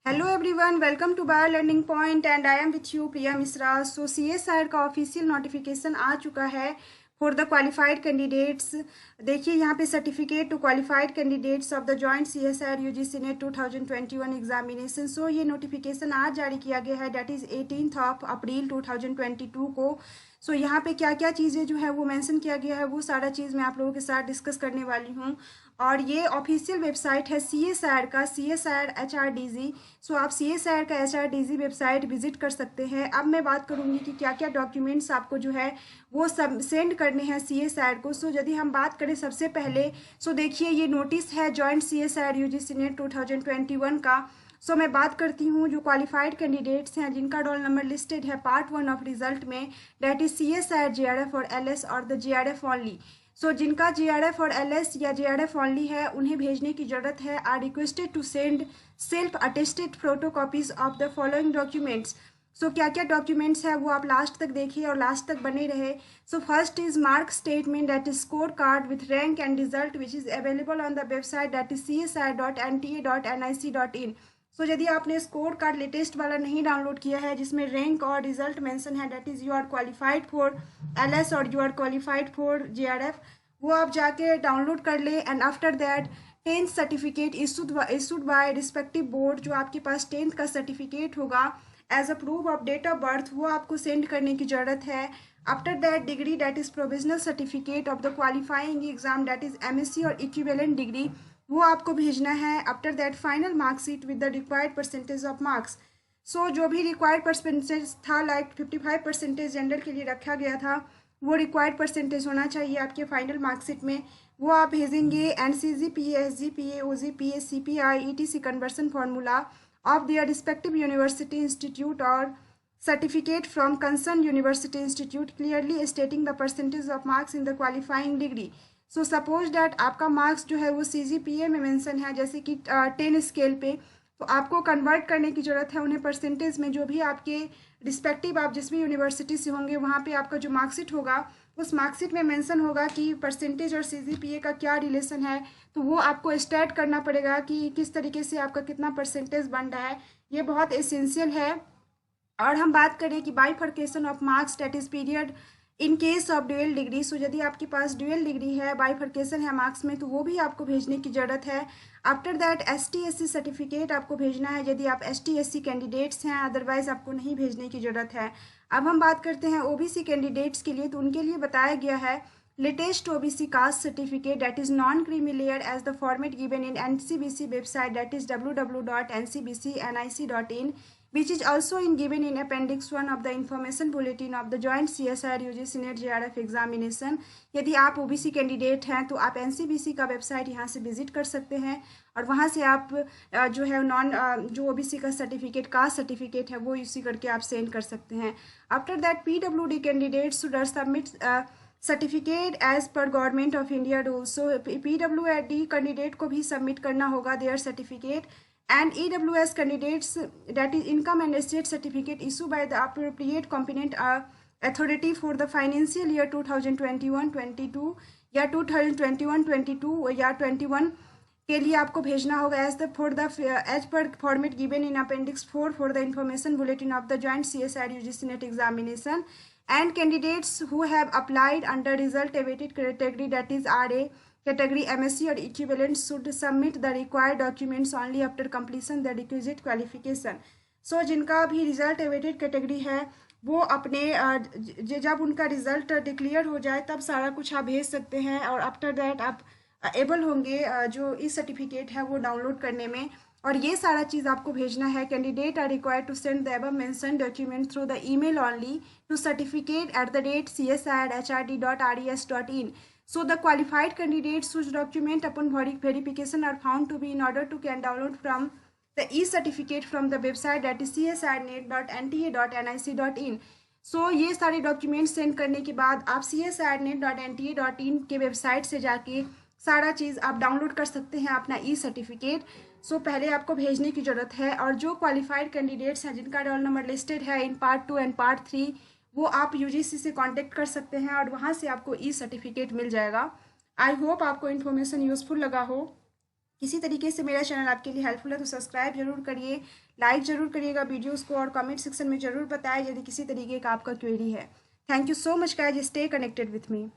Hello everyone, welcome to bio learning point and I am with you Priya Mishra. So CSIR का official notification आ चुका है for the qualified candidates. देखिए यहाँ पे certificate to qualified candidates of the joint CSIR UGC NET 2021 examination. So ये notification आज जारी किया गया है, डेट इज़ 18 अप्रैल 2022 को। सो यहाँ पे क्या क्या चीज़ें जो है वो मेंशन किया गया है, वो सारा चीज़ मैं आप लोगों के साथ डिस्कस करने वाली हूँ। और ये ऑफिशियल वेबसाइट है सीएसआईआर का, सीएसआईआर एचआरडीजी। सो आप सीएसआईआर का एचआरडीजी वेबसाइट विजिट कर सकते हैं। अब मैं बात करूंगी कि क्या क्या डॉक्यूमेंट्स आपको जो है वो सब सेंड करने हैं सीएसआईआर को। सो यदि हम बात करें सबसे पहले, सो देखिए ये नोटिस है जॉइंट सीएसआईआर यूजीसी नेट 2021 का। सो मैं बात करती हूँ जो क्वालिफाइड कैंडिडेट्स हैं जिनका रोल नंबर लिस्टेड है पार्ट 1 ऑफ रिजल्ट में, डेट इज सीएसआईआर जेआरएफ और एलएस और द जेआरएफ ओनली। सो जिनका जेआरएफ और एलएस या जेआरएफ ओनली है उन्हें भेजने की जरूरत है। Are requested to send self attested photocopies of the following documents. So क्या क्या डॉक्यूमेंट्स है वो आप लास्ट तक देखिए और लास्ट तक बने रहे। So first is mark statement, that is score card with rank and result which is available on the website that is CSIR.NTA.nic.in। सो यदि आपने स्कोर कार्ड लेटेस्ट वाला नहीं डाउनलोड किया है जिसमें रैंक और रिजल्ट मेंशन है, that is you are qualified for LS और you are qualified for JRF, वो आप जाके डाउनलोड कर ले। And after that 10th certificate issued by respective board, जो आपके पास 10th का सर्टिफिकेट होगा as a proof of date of birth, वो आपको सेंड करने की जरूरत है। After that degree, that is provisional certificate of the qualifying exam, that is MSc और इक्विवेलेंट डिग्री, वो आपको भेजना है। After that final marksheet with the required percentage of marks. So जो भी रिक्वायर्ड परसेंटेज था, लाइक 55% जेंडर के लिए रखा गया था, वो रिक्वायर्ड परसेंटेज होना चाहिए आपके फाइनल मार्कशीट में, वो आप भेजेंगे। And CGPA, SGPA, OGPA, CPI, ETC conversion formula of their respective university institute और certificate from concern university institute clearly stating the percentage of marks in the qualifying degree. So suppose that आपका मार्क्स जो है वो CGPA में mention है, जैसे कि 10 स्केल पे, तो आपको कन्वर्ट करने की ज़रूरत है उन्हें परसेंटेज में। जो भी आपके रिस्पेक्टिव आप जिस भी यूनिवर्सिटी से होंगे वहाँ पे आपका जो मार्कशीट होगा उस मार्कशीट में मेंशन होगा कि परसेंटेज और CGPA का क्या रिलेशन है, तो वो आपको स्टेट करना पड़ेगा कि किस तरीके से आपका कितना परसेंटेज बन रहा है। ये बहुत एसेंशियल है। और हम बात करें कि bifurcation of marks, that is period in case of dual degree. So यदि आपके पास ड्यूअल डिग्री है, बाइफर्केशन है मार्क्स में, तो वो भी आपको भेजने की ज़रूरत है। आफ्टर दैट ST/SC सर्टिफिकेट आपको भेजना है यदि आप ST/SC कैंडिडेट्स हैं, अदरवाइज आपको नहीं भेजने की ज़रूरत है। अब हम बात करते हैं OBC कैंडिडेट्स के लिए, तो उनके लिए बताया गया है latest OBC caste certificate, that is non creamy layer as the format given in NCBC website, that is www.ncbcnic.in, which is also given in Appendix 1 of the Information Bulletin of the Joint CSIR UGC NET JRF Examination। यदि आप OBC candidate हैं तो आप NCBC का website यहाँ से visit कर सकते हैं और वहाँ से आप जो है जो OBC का सर्टिफिकेट, कास्ट सर्टिफिकेट है, वो इसी करके आप सेंड कर सकते हैं। After that PWD candidates should submit certificate as per government of India rules. So PWD candidate को भी सबमिट करना होगा their certificate. And EWS candidates, that is income and estate certificate issued by the appropriate competent authority for the financial year 2021-22 या 2021-22 या 21 के लिए आपको भेजना होगा as per format given in appendix 4 for the information bulletin of the joint CSIR UGC NET examination. And candidates who have applied under result awaited category, that is RA category MSc or equivalent, should submit the required documents only after completion the requisite qualification। So जिनका भी result awaited category है वो अपने जब उनका result declare हो जाए तब सारा कुछ आप भेज सकते हैं और आफ्टर दैट आप एबल होंगे जो ई सर्टिफिकेट है वो डाउनलोड करने में। और ये सारा चीज़ आपको भेजना है। Candidate are required to send the above mention document through the email only to certificate@csir.red.res.in। So the qualified candidates whose document upon verification are found to be in order to can download from the e-certificate from the website, that is csirnet.nta.nic.in। सो ये सारे document send करने के बाद आप csirnet.nta.in के website से जाके सारा चीज़ आप डाउनलोड कर सकते हैं अपना ई सर्टिफिकेट। सो पहले आपको भेजने की ज़रूरत है। और जो क्वालिफाइड कैंडिडेट्स हैं जिनका रोल नंबर लिस्टेड है इन पार्ट 2 एंड पार्ट 3, वो आप UGC से कांटेक्ट कर सकते हैं और वहाँ से आपको ई सर्टिफिकेट मिल जाएगा। आई होप आपको इन्फॉर्मेशन यूज़फुल लगा हो। किसी तरीके से मेरा चैनल आपके लिए हेल्पफुल है तो सब्सक्राइब जरूर करिए, लाइक ज़रूर करिएगा वीडियोस को और कमेंट सेक्शन में ज़रूर बताएं यदि किसी तरीके का आपका क्वेरी है। Thank you so much guys, stay connected with me.